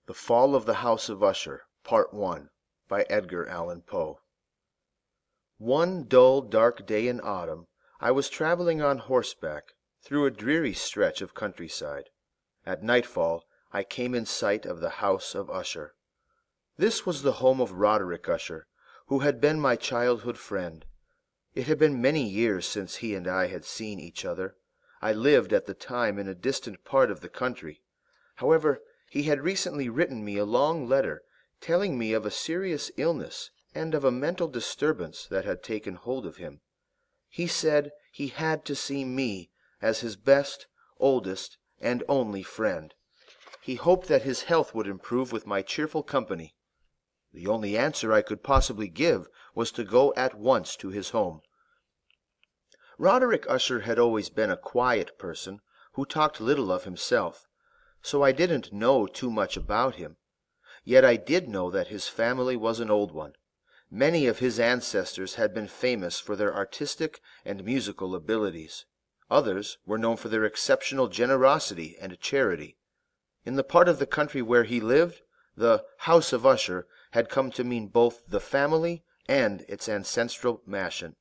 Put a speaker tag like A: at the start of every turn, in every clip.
A: The Fall of the House of Usher, Part 1, by Edgar Allan Poe. One dull, dark day in autumn, I was traveling on horseback through a dreary stretch of countryside. At nightfall, I came in sight of the House of Usher. This was the home of Roderick Usher, who had been my childhood friend. It had been many years since he and I had seen each other. I lived at the time in a distant part of the country. However, he had recently written me a long letter telling me of a serious illness and of a mental disturbance that had taken hold of him. He said he had to see me as his best, oldest, and only friend. He hoped that his health would improve with my cheerful company. The only answer I could possibly give was to go at once to his home. Roderick Usher had always been a quiet person who talked little of himself, so I didn't know too much about him. Yet I did know that his family was an old one. Many of his ancestors had been famous for their artistic and musical abilities. Others were known for their exceptional generosity and charity. In the part of the country where he lived, the House of Usher had come to mean both the family and its ancestral mansion.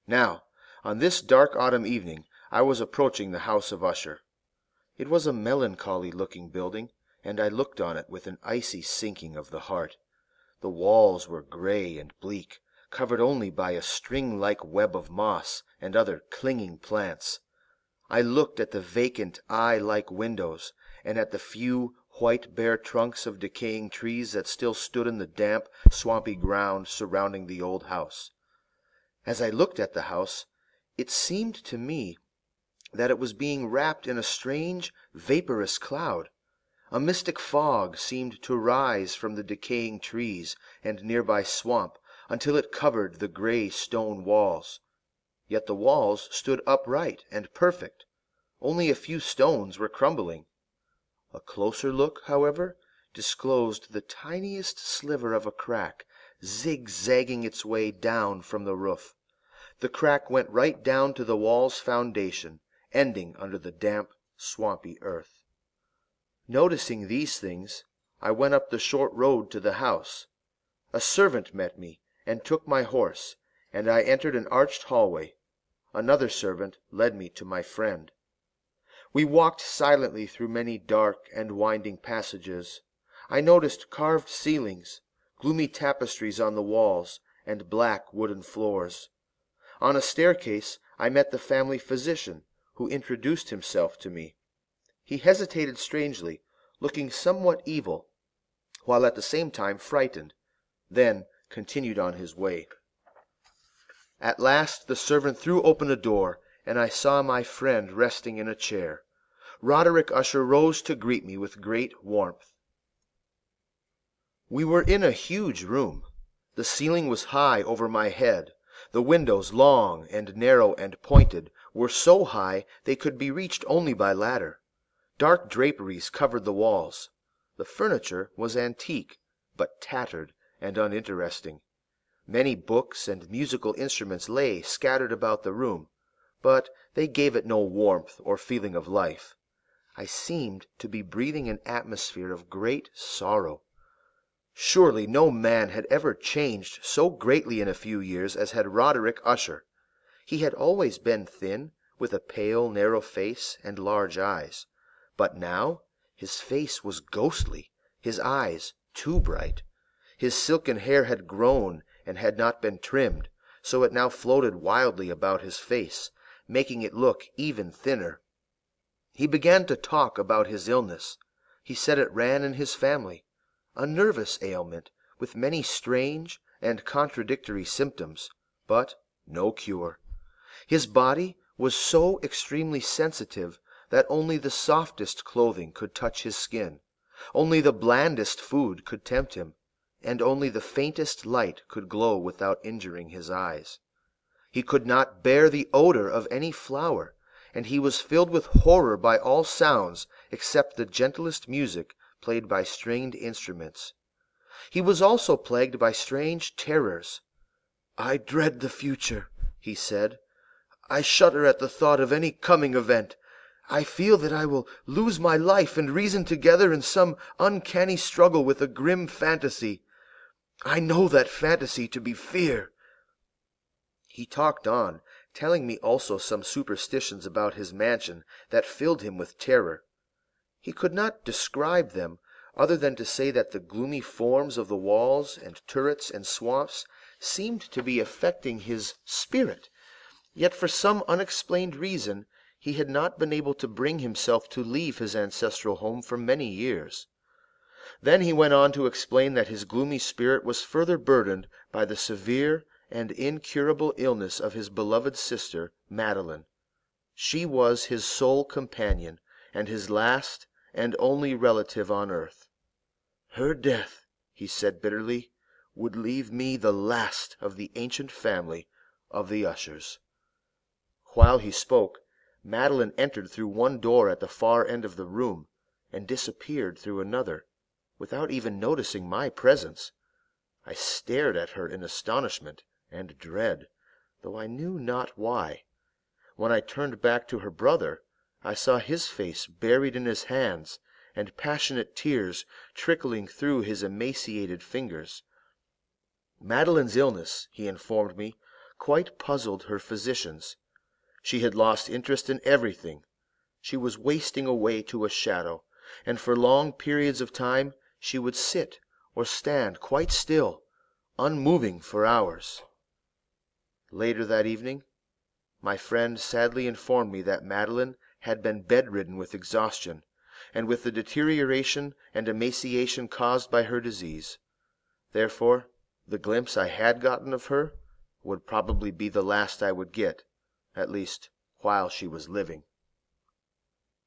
A: Now, on this dark autumn evening, I was approaching the House of Usher. It was a melancholy-looking building, and I looked on it with an icy sinking of the heart. The walls were gray and bleak, covered only by a string-like web of moss and other clinging plants. I looked at the vacant eye-like windows, and at the few white bare trunks of decaying trees that still stood in the damp, swampy ground surrounding the old house. As I looked at the house, it seemed to me that it was being wrapped in a strange, vaporous cloud. A mystic fog seemed to rise from the decaying trees and nearby swamp until it covered the gray stone walls. Yet the walls stood upright and perfect. Only a few stones were crumbling. A closer look, however, disclosed the tiniest sliver of a crack, zigzagging its way down from the roof. The crack went right down to the wall's foundation, ending under the damp, swampy earth. Noticing these things, I went up the short road to the house. A servant met me and took my horse, and I entered an arched hallway. Another servant led me to my friend. We walked silently through many dark and winding passages. I noticed carved ceilings, gloomy tapestries on the walls, and black wooden floors. On a staircase I met the family physician, who introduced himself to me. He hesitated strangely, looking somewhat evil, while at the same time frightened, then continued on his way. At last the servant threw open a door, and I saw my friend resting in a chair. Roderick Usher rose to greet me with great warmth. We were in a huge room. The ceiling was high over my head. The windows, long and narrow and pointed, were so high they could be reached only by ladder. Dark draperies covered the walls. The furniture was antique, but tattered and uninteresting. Many books and musical instruments lay scattered about the room, but they gave it no warmth or feeling of life. I seemed to be breathing an atmosphere of great sorrow. Surely no man had ever changed so greatly in a few years as had Roderick Usher. He had always been thin, with a pale, narrow face and large eyes. But now his face was ghostly, his eyes too bright. His silken hair had grown and had not been trimmed, so it now floated wildly about his face, making it look even thinner. He began to talk about his illness. He said it ran in his family, a nervous ailment with many strange and contradictory symptoms, but no cure. His body was so extremely sensitive that only the softest clothing could touch his skin, only the blandest food could tempt him, and only the faintest light could glow without injuring his eyes. He could not bear the odor of any flower, and he was filled with horror by all sounds except the gentlest music played by stringed instruments. He was also plagued by strange terrors. "I dread the future," he said. "I shudder at the thought of any coming event. I feel that I will lose my life and reason together in some uncanny struggle with a grim fantasy. I know that fantasy to be fear." He talked on, telling me also some superstitions about his mansion that filled him with terror. He could not describe them, other than to say that the gloomy forms of the walls and turrets and swamps seemed to be affecting his spirit, yet for some unexplained reason he had not been able to bring himself to leave his ancestral home for many years. Then he went on to explain that his gloomy spirit was further burdened by the severe and incurable illness of his beloved sister, Madeline. She was his sole companion, and his last and only relative on earth. "Her death," he said bitterly, "would leave me the last of the ancient family of the Ushers." While he spoke, Madeline entered through one door at the far end of the room, and disappeared through another, without even noticing my presence. I stared at her in astonishment and dread, though I knew not why. When I turned back to her brother, I saw his face buried in his hands, and passionate tears trickling through his emaciated fingers. Madeline's illness, he informed me, quite puzzled her physicians. She had lost interest in everything. She was wasting away to a shadow, and for long periods of time she would sit or stand quite still, unmoving for hours. Later that evening, my friend sadly informed me that Madeline had been bedridden with exhaustion, and with the deterioration and emaciation caused by her disease. Therefore, the glimpse I had gotten of her would probably be the last I would get, at least while she was living.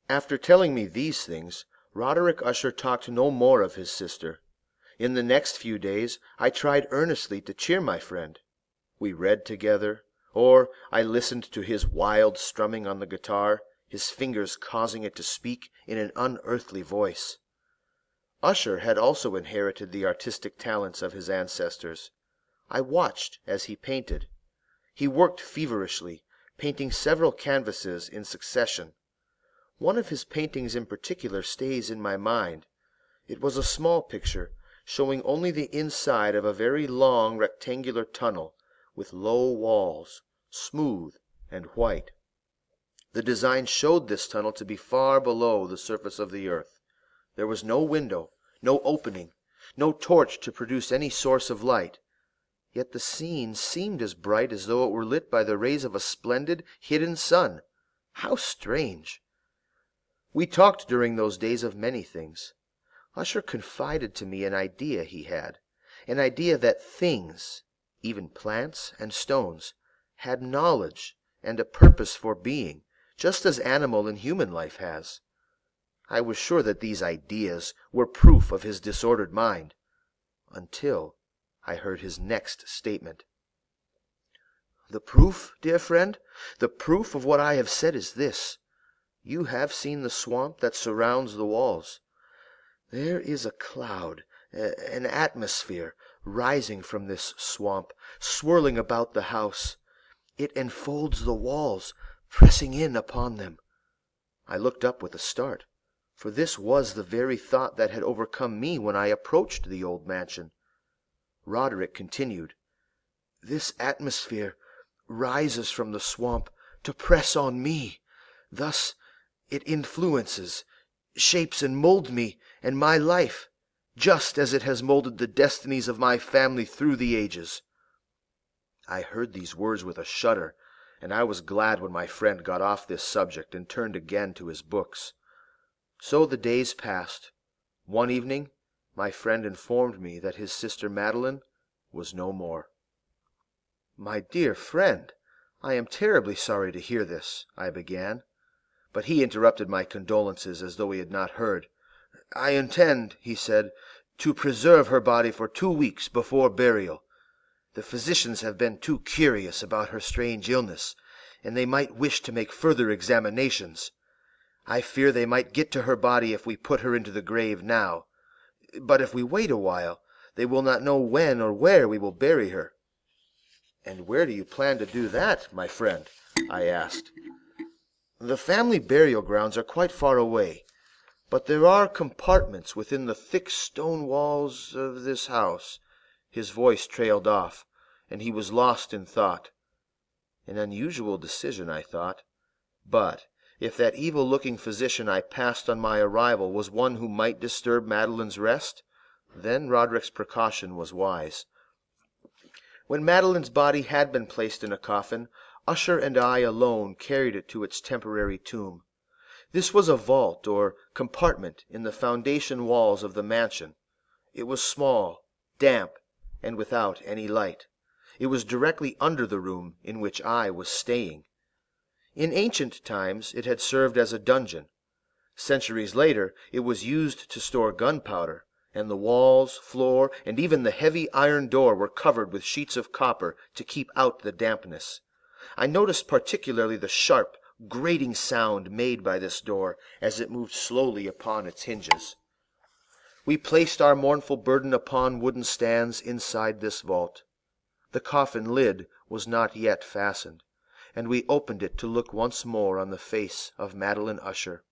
A: After telling me these things, Roderick Usher talked no more of his sister. In the next few days I tried earnestly to cheer my friend. We read together, or I listened to his wild strumming on the guitar, his fingers causing it to speak in an unearthly voice. Usher had also inherited the artistic talents of his ancestors. I watched as he painted. He worked feverishly, painting several canvases in succession. One of his paintings in particular stays in my mind. It was a small picture, showing only the inside of a very long rectangular tunnel, with low walls, smooth and white. The design showed this tunnel to be far below the surface of the earth. There was no window, no opening, no torch to produce any source of light. Yet the scene seemed as bright as though it were lit by the rays of a splendid, hidden sun. How strange! We talked during those days of many things. Usher confided to me an idea he had, an idea that things, even plants and stones, had knowledge and a purpose for being, just as animal and human life has. I was sure that these ideas were proof of his disordered mind, until I heard his next statement. "The proof, dear friend, the proof of what I have said is this. You have seen the swamp that surrounds the walls. There is a cloud, an atmosphere, rising from this swamp, swirling about the house. It enfolds the walls, pressing in upon them." I looked up with a start, for this was the very thought that had overcome me when I approached the old mansion. Roderick continued, "This atmosphere rises from the swamp to press on me. Thus it influences, shapes and molds me and my life, just as it has molded the destinies of my family through the ages." I heard these words with a shudder, and I was glad when my friend got off this subject and turned again to his books. So the days passed. One evening my friend informed me that his sister Madeline was no more. "My dear friend, I am terribly sorry to hear this," I began. But he interrupted my condolences as though he had not heard. "I intend," he said, "to preserve her body for 2 weeks before burial. The physicians have been too curious about her strange illness, and they might wish to make further examinations. I fear they might get to her body if we put her into the grave now. But if we wait a while, they will not know when or where we will bury her." "And where do you plan to do that, my friend?" I asked. The family burial grounds are quite far away, but there are compartments within the thick stone walls of this house." His voice trailed off, and he was lost in thought. An unusual decision, I thought. But if that evil-looking physician I passed on my arrival was one who might disturb Madeline's rest, then Roderick's precaution was wise. When Madeline's body had been placed in a coffin, Usher and I alone carried it to its temporary tomb. This was a vault or compartment in the foundation walls of the mansion. It was small, damp, and without any light. It was directly under the room in which I was staying. In ancient times it had served as a dungeon. Centuries later it was used to store gunpowder, and the walls, floor, and even the heavy iron door were covered with sheets of copper to keep out the dampness. I noticed particularly the sharp, grating sound made by this door as it moved slowly upon its hinges. We placed our mournful burden upon wooden stands inside this vault. The coffin lid was not yet fastened, and we opened it to look once more on the face of Madeline Usher.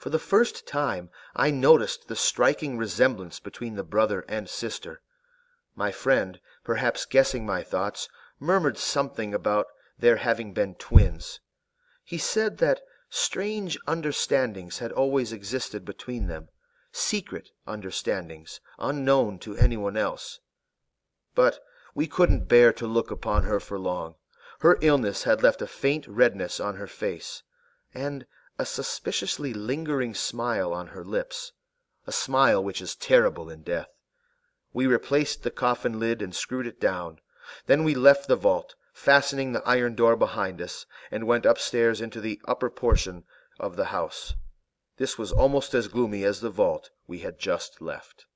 A: For the first time I noticed the striking resemblance between the brother and sister. My friend, perhaps guessing my thoughts, murmured something about their having been twins. He said that strange understandings had always existed between them, secret understandings, unknown to anyone else. But we couldn't bear to look upon her for long. Her illness had left a faint redness on her face, and a suspiciously lingering smile on her lips, a smile which is terrible in death. We replaced the coffin lid and screwed it down. Then we left the vault, fastening the iron door behind us, and went upstairs into the upper portion of the house. This was almost as gloomy as the vault we had just left.